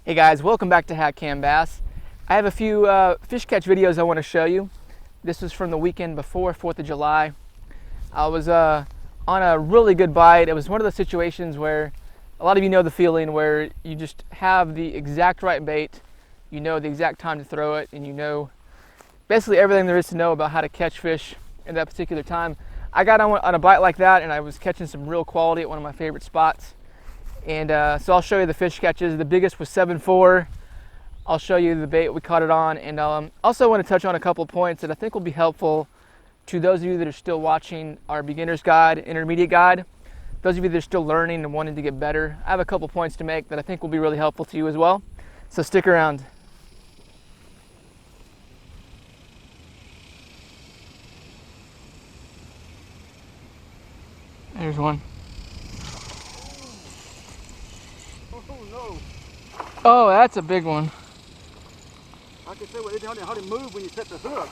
Hey guys, welcome back to HatCamBass. I have a few fish catch videos I want to show you. This was from the weekend before 4th of July. I was on a really good bite. It was one of those situations where a lot of you know the feeling where you just have the exact right bait, you know the exact time to throw it, and you know basically everything there is to know about how to catch fish at that particular time. I got on a bite like that, and I was catching some real quality at one of my favorite spots. And so I'll show you the fish catches. The biggest was 7.4. I'll show you the bait we caught it on, and also want to touch on a couple points that I think will be helpful to those of you that are still watching our beginner's guide, intermediate guide. Those of you that are still learning and wanting to get better, I have a couple points to make that I think will be really helpful to you as well. So stick around. There's one. Oh, that's a big one. I can say how to move when you set the hook.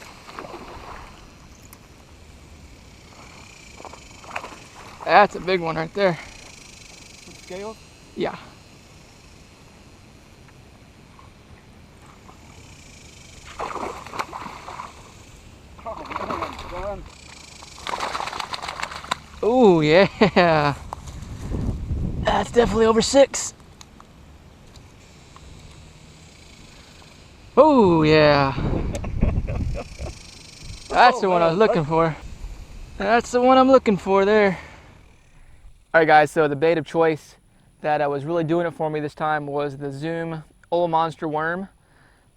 That's a big one right there. With scales? Yeah. Oh man, son. Oh yeah. That's definitely over 6. Oh yeah. That's the one I was looking for. That's the one I'm looking for there. Alright guys, so the bait of choice that was really doing it for me this time was the Zoom Ola Monster worm.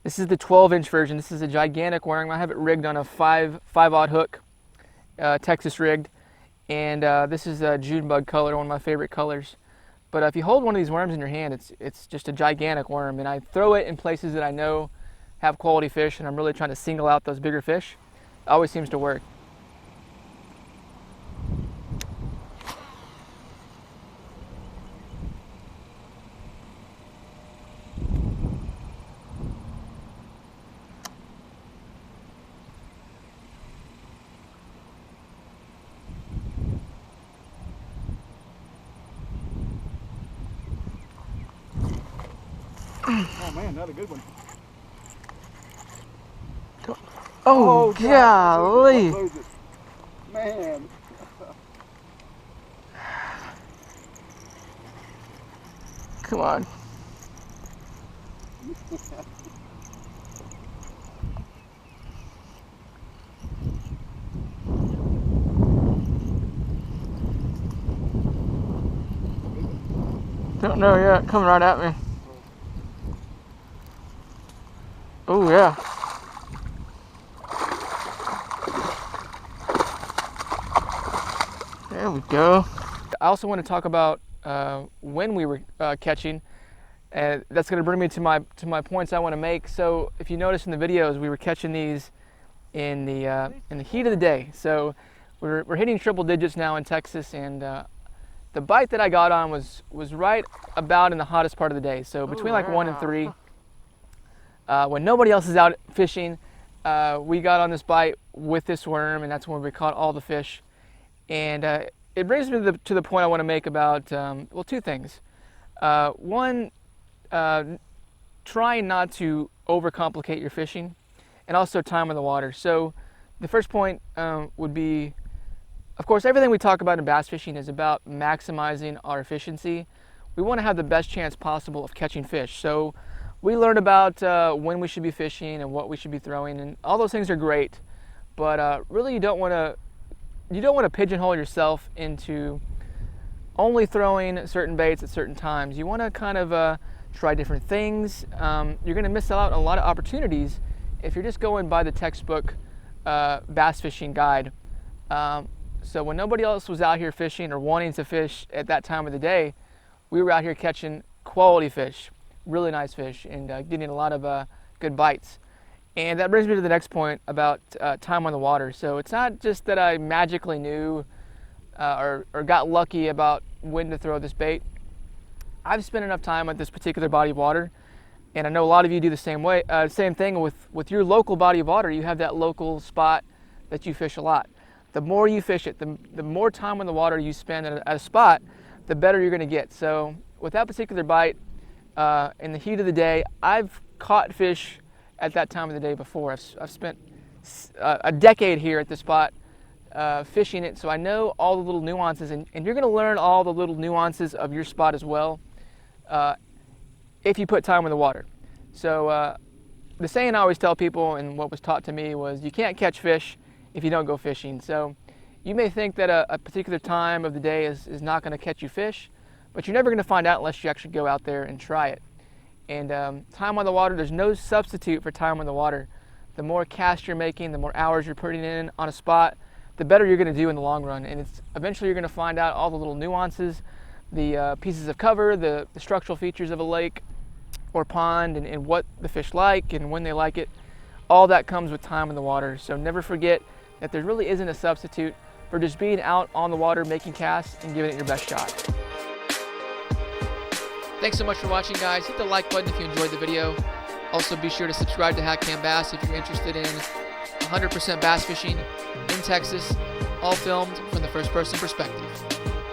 This is the 12-inch version. This is a gigantic worm. I have it rigged on a 5/0 hook, Texas rigged. And this is a June bug color, one of my favorite colors. But if you hold one of these worms in your hand, it's just a gigantic worm. And I throw it in places that I know have quality fish, and I'm really trying to single out those bigger fish. It always seems to work. Oh man, that's a good one. Oh, golly. Man. Come on. Don't know yet, coming right at me. Oh yeah. There we go. I also want to talk about when we were catching, and that's going to bring me to my points I want to make. So if you notice in the videos, we were catching these in the heat of the day. So we're hitting triple digits now in Texas, and the bite that I got on was right about in the hottest part of the day. So between like 1 and 3. When nobody else is out fishing, we got on this bite with this worm, and that's when we caught all the fish. And it brings me to the point I want to make about, well, 2 things. One, trying not to overcomplicate your fishing, and also time on the water. So the first point would be, of course, everything we talk about in bass fishing is about maximizing our efficiency. We want to have the best chance possible of catching fish. So we learn about when we should be fishing and what we should be throwing, and all those things are great. But really, you don't want to pigeonhole yourself into only throwing certain baits at certain times. You want to kind of try different things. You're going to miss out on a lot of opportunities if you're just going by the textbook bass fishing guide. So when nobody else was out here fishing or wanting to fish at that time of the day, we were out here catching quality fish, really nice fish, and getting a lot of good bites. And that brings me to the next point about time on the water. So it's not just that I magically knew or got lucky about when to throw this bait. I've spent enough time at this particular body of water, and I know a lot of you do the same thing with your local body of water. You have that local spot that you fish a lot. The more you fish it, the more time on the water you spend at a spot, the better you're going to get. So with that particular bite, in the heat of the day. I've caught fish at that time of the day before. I've spent a decade here at the spot fishing it, so I know all the little nuances, and you're going to learn all the little nuances of your spot as well if you put time in the water. So the saying I always tell people, and what was taught to me, was you can't catch fish if you don't go fishing. So you may think that a particular time of the day is not going to catch you fish, but you're never going to find out unless you actually go out there and try it. And time on the water, there's no substitute for time on the water. The more casts you're making, the more hours you're putting in on a spot, the better you're going to do in the long run. And eventually you're going to find out all the little nuances, the pieces of cover, the structural features of a lake or pond, and what the fish like and when they like it. All that comes with time in the water. So never forget that there really isn't a substitute for just being out on the water making casts and giving it your best shot. Thanks so much for watching, guys. Hit the like button if you enjoyed the video. Also be sure to subscribe to HatCamBass if you're interested in 100% bass fishing in Texas, all filmed from the first person perspective.